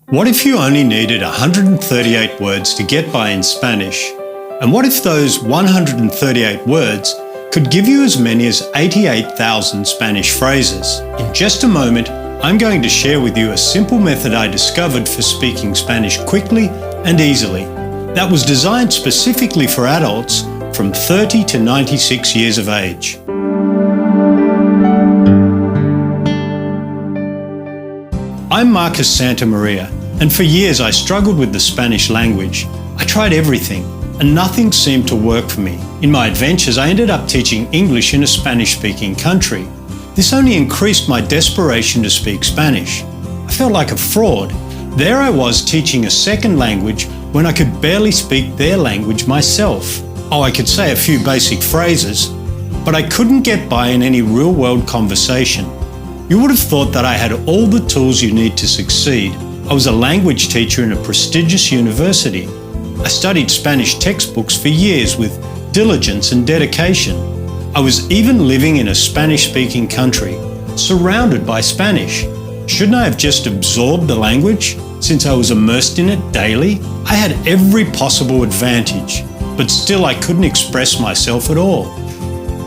What if you only needed 138 words to get by in Spanish? And what if those 138 words could give you as many as 88,000 Spanish phrases? In just a moment, I'm going to share with you a simple method I discovered for speaking Spanish quickly and easily that was designed specifically for adults from 30 to 96 years of age. I'm Marcus Santamaria, and for years I struggled with the Spanish language. I tried everything, and nothing seemed to work for me. In my adventures, I ended up teaching English in a Spanish-speaking country. This only increased my desperation to speak Spanish. I felt like a fraud. There I was teaching a second language when I could barely speak their language myself. Oh, I could say a few basic phrases, but I couldn't get by in any real-world conversation. You would have thought that I had all the tools you need to succeed. I was a language teacher in a prestigious university. I studied Spanish textbooks for years with diligence and dedication. I was even living in a Spanish-speaking country, surrounded by Spanish. Shouldn't I have just absorbed the language, since I was immersed in it daily? I had every possible advantage, but still I couldn't express myself at all.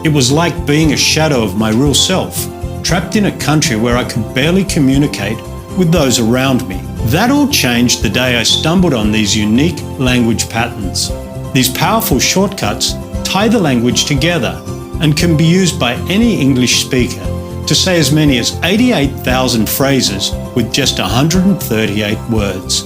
It was like being a shadow of my real self, trapped in a country where I could barely communicate with those around me. That all changed the day I stumbled on these unique language patterns. These powerful shortcuts tie the language together and can be used by any English speaker to say as many as 88,000 phrases with just 138 words.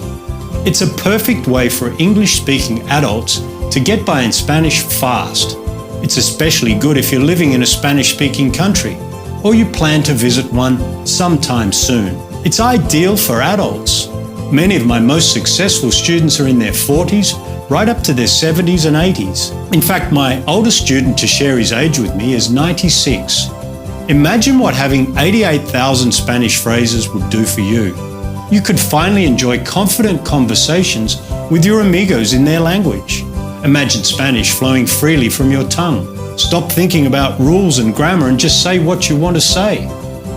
It's a perfect way for English-speaking adults to get by in Spanish fast. It's especially good if you're living in a Spanish-speaking country or you plan to visit one sometime soon. It's ideal for adults. Many of my most successful students are in their 40s, right up to their 70s and 80s. In fact, my oldest student to share his age with me is 96. Imagine what having 88,000 Spanish phrases would do for you. You could finally enjoy confident conversations with your amigos in their language. Imagine Spanish flowing freely from your tongue. Stop thinking about rules and grammar and just say what you want to say.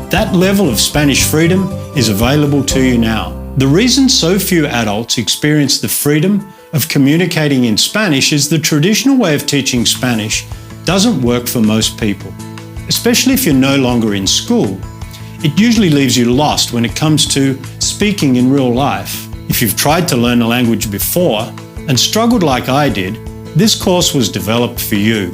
That level of Spanish freedom is available to you now. The reason so few adults experience the freedom of communicating in Spanish is the traditional way of teaching Spanish doesn't work for most people. Especially if you're no longer in school, it usually leaves you lost when it comes to speaking in real life. If you've tried to learn a language before and struggled like I did, this course was developed for you.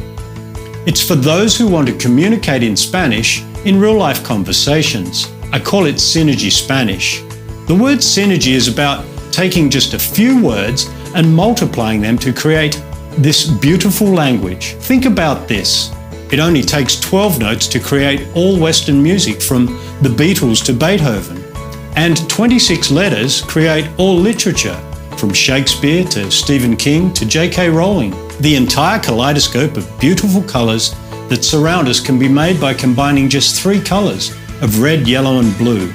It's for those who want to communicate in Spanish in real-life conversations. I call it Synergy Spanish. The word synergy is about taking just a few words and multiplying them to create this beautiful language. Think about this. It only takes 12 notes to create all Western music from the Beatles to Beethoven, and 26 letters create all literature from Shakespeare to Stephen King to J.K. Rowling. The entire kaleidoscope of beautiful colours that surround us can be made by combining just 3 colours of red, yellow and blue.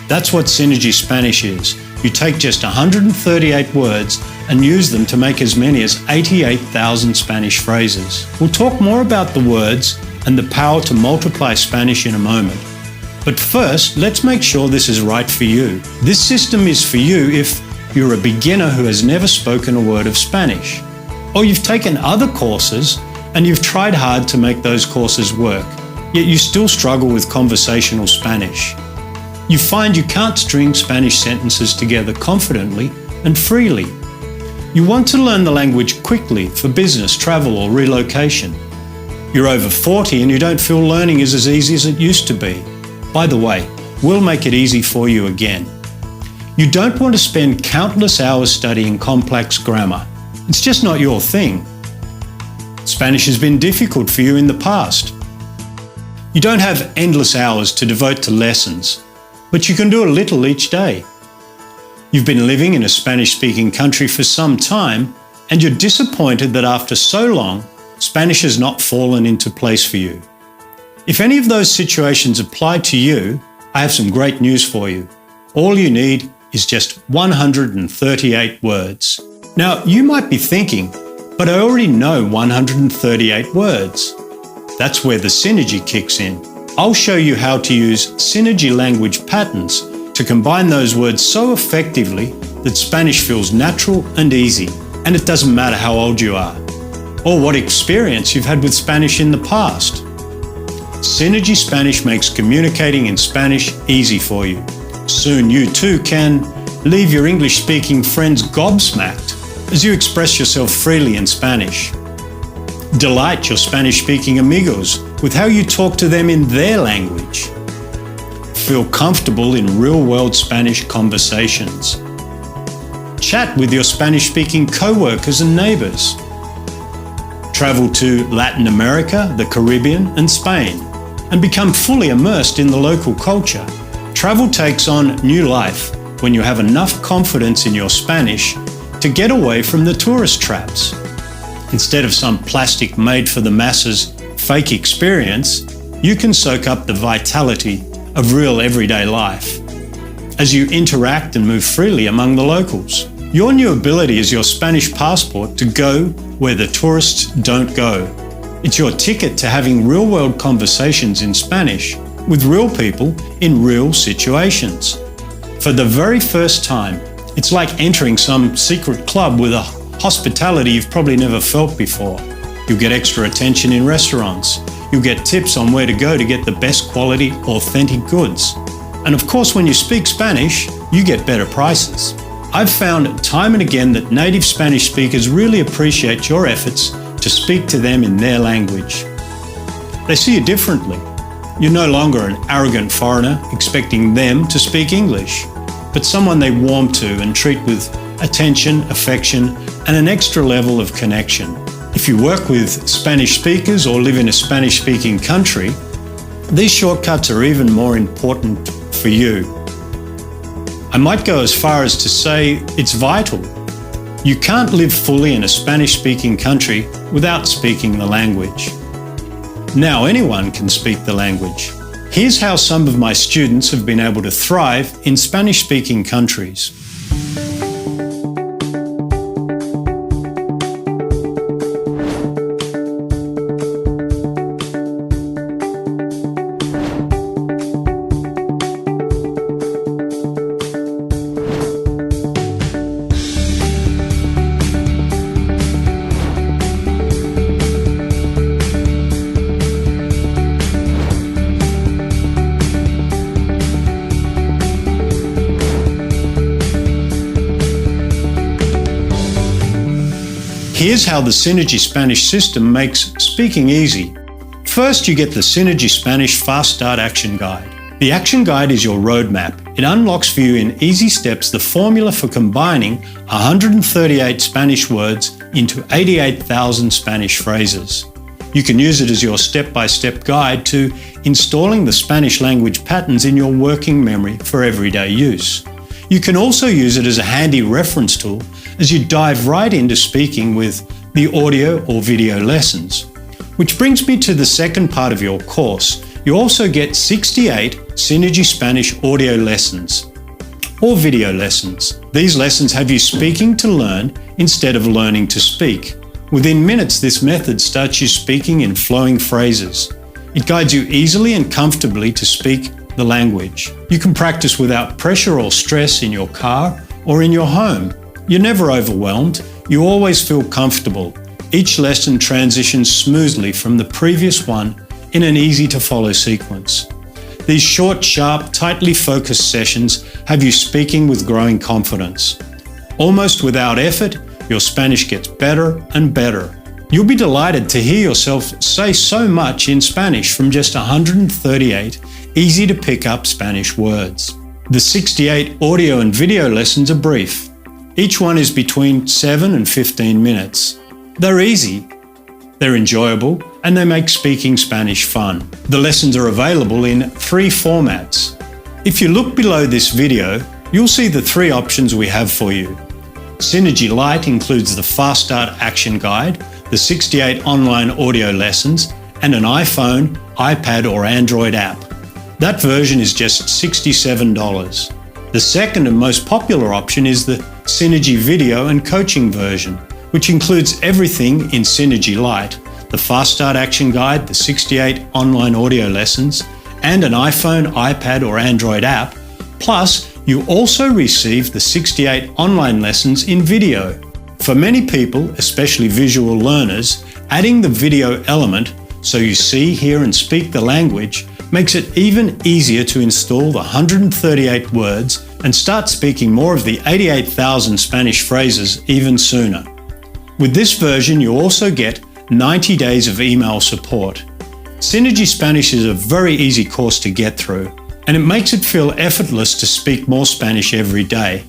That's what Synergy Spanish is. You take just 138 words and use them to make as many as 88,000 Spanish phrases. We'll talk more about the words and the power to multiply Spanish in a moment. But first, let's make sure this is right for you. This system is for you if you're a beginner who has never spoken a word of Spanish, or you've taken other courses and you've tried hard to make those courses work, yet you still struggle with conversational Spanish. You find you can't string Spanish sentences together confidently and freely. You want to learn the language quickly for business, travel or relocation. You're over 40 and you don't feel learning is as easy as it used to be. By the way, we'll make it easy for you again. You don't want to spend countless hours studying complex grammar. It's just not your thing. Spanish has been difficult for you in the past. You don't have endless hours to devote to lessons, but you can do a little each day. You've been living in a Spanish-speaking country for some time, and you're disappointed that after so long, Spanish has not fallen into place for you. If any of those situations apply to you, I have some great news for you. All you need is just 138 words. Now, you might be thinking, but I already know 138 words. That's where the synergy kicks in. I'll show you how to use synergy language patterns to combine those words so effectively that Spanish feels natural and easy, and it doesn't matter how old you are, or what experience you've had with Spanish in the past. Synergy Spanish makes communicating in Spanish easy for you. Soon you too can leave your English-speaking friends gobsmacked as you express yourself freely in Spanish. Delight your Spanish-speaking amigos with how you talk to them in their language. Feel comfortable in real-world Spanish conversations. Chat with your Spanish-speaking co-workers and neighbours. Travel to Latin America, the Caribbean and Spain, and become fully immersed in the local culture. Travel takes on new life when you have enough confidence in your Spanish to get away from the tourist traps. Instead of some plastic made-for-the-masses fake experience, you can soak up the vitality of real everyday life as you interact and move freely among the locals. Your new ability is your Spanish passport to go where the tourists don't go. It's your ticket to having real-world conversations in Spanish with real people in real situations. For the very first time, it's like entering some secret club with a hospitality you've probably never felt before. You'll get extra attention in restaurants. You'll get tips on where to go to get the best quality, authentic goods. And of course, when you speak Spanish, you get better prices. I've found time and again that native Spanish speakers really appreciate your efforts to speak to them in their language. They see you differently. You're no longer an arrogant foreigner expecting them to speak English, but someone they warm to and treat with attention, affection, and an extra level of connection. If you work with Spanish speakers or live in a Spanish-speaking country, these shortcuts are even more important for you. I might go as far as to say it's vital. You can't live fully in a Spanish-speaking country without speaking the language. Now anyone can speak the language. Here's how some of my students have been able to thrive in Spanish-speaking countries. Here's how the Synergy Spanish system makes speaking easy. First, you get the Synergy Spanish Fast Start Action Guide. The Action Guide is your roadmap. It unlocks for you in easy steps the formula for combining 138 Spanish words into 88,000 Spanish phrases. You can use it as your step-by-step guide to installing the Spanish language patterns in your working memory for everyday use. You can also use it as a handy reference tool as you dive right into speaking with the audio or video lessons. Which brings me to the second part of your course. You also get 68 Synergy Spanish audio lessons or video lessons. These lessons have you speaking to learn instead of learning to speak. Within minutes, this method starts you speaking in flowing phrases. It guides you easily and comfortably to speak the language. You can practice without pressure or stress in your car or in your home. You're never overwhelmed. You always feel comfortable. Each lesson transitions smoothly from the previous one in an easy-to-follow sequence. These short, sharp, tightly focused sessions have you speaking with growing confidence. Almost without effort, your Spanish gets better and better. You'll be delighted to hear yourself say so much in Spanish from just 138 easy-to-pick-up Spanish words. The 68 audio and video lessons are brief. Each one is between 7 and 15 minutes. They're easy, they're enjoyable, and they make speaking Spanish fun. The lessons are available in 3 formats. If you look below this video, you'll see the 3 options we have for you. Synergy Lite includes the Fast Start Action Guide, the 68 online audio lessons, and an iPhone, iPad, or Android app. That version is just $67. The second and most popular option is the Synergy Video and Coaching version, which includes everything in Synergy Lite, the Fast Start Action Guide, the 68 online audio lessons, and an iPhone, iPad, or Android app, Plus, you also receive the 68 online lessons in video. For many people, especially visual learners, adding the video element, so you see, hear and speak the language, makes it even easier to install the 138 words and start speaking more of the 88,000 Spanish phrases even sooner. With this version, you also get 90 days of email support. Synergy Spanish is a very easy course to get through, and it makes it feel effortless to speak more Spanish every day.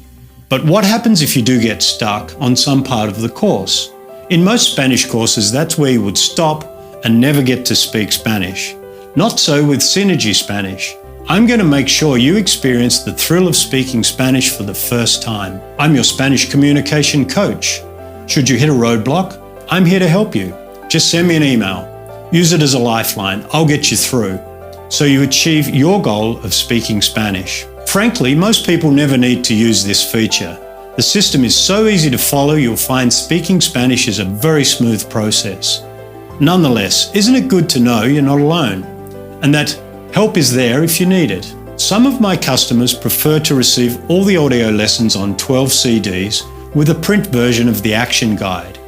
But what happens if you do get stuck on some part of the course? In most Spanish courses, that's where you would stop and never get to speak Spanish. Not so with Synergy Spanish. I'm going to make sure you experience the thrill of speaking Spanish for the first time. I'm your Spanish communication coach. Should you hit a roadblock, I'm here to help you. Just send me an email. Use it as a lifeline. I'll get you through, so you achieve your goal of speaking Spanish. Frankly, most people never need to use this feature. The system is so easy to follow, you'll find speaking Spanish is a very smooth process. Nonetheless, isn't it good to know you're not alone, and that help is there if you need it? Some of my customers prefer to receive all the audio lessons on 12 CDs with a print version of the action guide.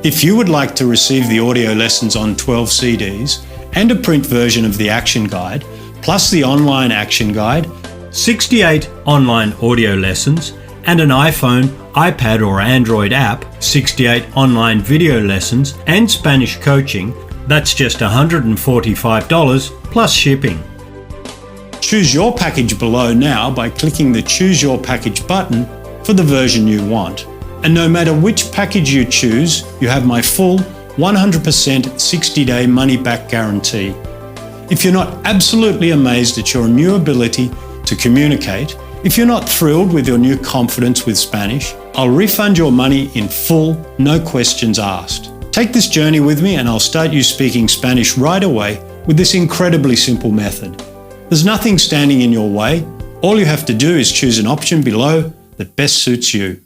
If you would like to receive the audio lessons on 12 CDs and a print version of the action guide, plus the online action guide, 68 online audio lessons, and an iPhone, iPad or Android app, 68 online video lessons, and Spanish coaching, that's just $145 plus shipping. Choose your package below now by clicking the Choose Your Package button for the version you want. And no matter which package you choose, you have my full 100% 60-day money-back guarantee. If you're not absolutely amazed at your new ability to communicate, if you're not thrilled with your new confidence with Spanish, I'll refund your money in full, no questions asked. Take this journey with me and I'll start you speaking Spanish right away with this incredibly simple method. There's nothing standing in your way. All you have to do is choose an option below that best suits you.